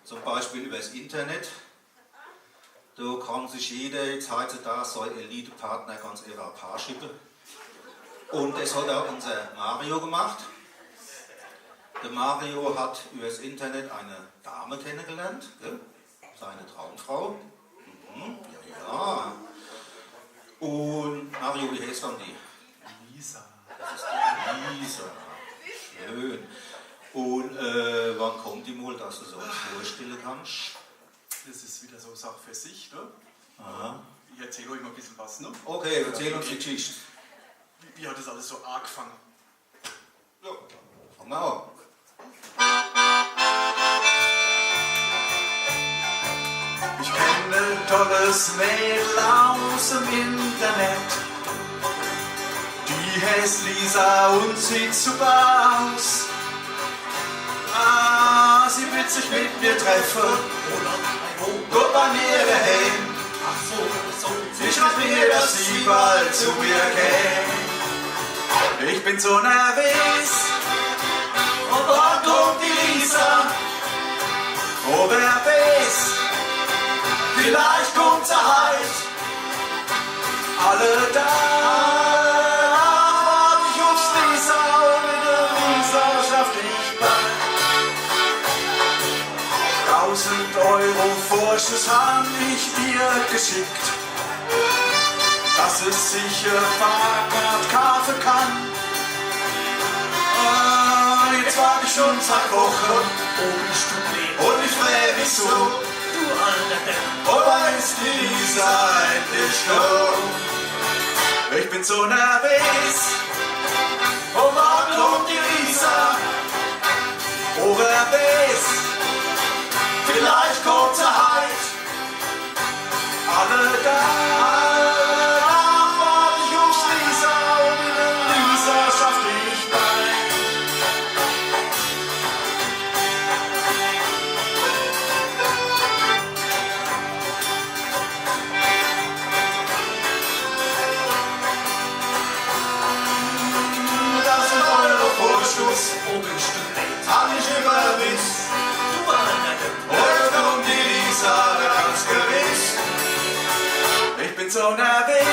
zum Beispiel über das Internet. Da kann sich jeder jetzt heutzutage so einen Elite-Partner ganz einfach ein Paar schicken. Und das hat auch unser Mario gemacht. Der Mario hat über das Internet eine Dame kennengelernt, gell? Seine Traumfrau. Ja. Und Mario, wie heißt dann die? Lisa. Das ist die Lisa. Schön. Und wann kommt die mal, dass du so vorstellen kannst? Das ist wieder so eine Sache für sich, ne? Aha. Ich erzähle euch mal ein bisschen was, ne? Okay, erzähl uns die Geschichte. Wie hat das alles so angefangen? Ja, fang mal an. Ich kenne ein tolles Mädel aus dem Internet. Die heißt Lisa und sieht super aus. Sie wird sich mit mir treffen. Gut bei mir daheim. Ich schreib mir, dass sie bald zu mir käme. Ich bin so nervös. Und wann kommt die Lisa? Oh, wer weiß. Vielleicht kommt sie halt. Alle da. Wart ich aufs Lisa. Und mit der Lisa schaff ich bald. 1000 Euro Vorschuss hab ich ihr geschickt, dass es sicher Fahrrad kaufen kann. Jetzt war ich schon 2 Wochen und ich frage mich so, du alter Depp, oder ist die Lisa endlich gekommen? Ich bin so nervös, oh wann kommt die Lisa? Oh wer weiß, vielleicht kommt sie halt. Alle da, wart ich aufs Lisa und mit der Lisa schaff ich bald. Das sind eure Vorschuss, hab ich überwiss. Heute kommt die Lisa ganz gewiss. Ich bin so nervös.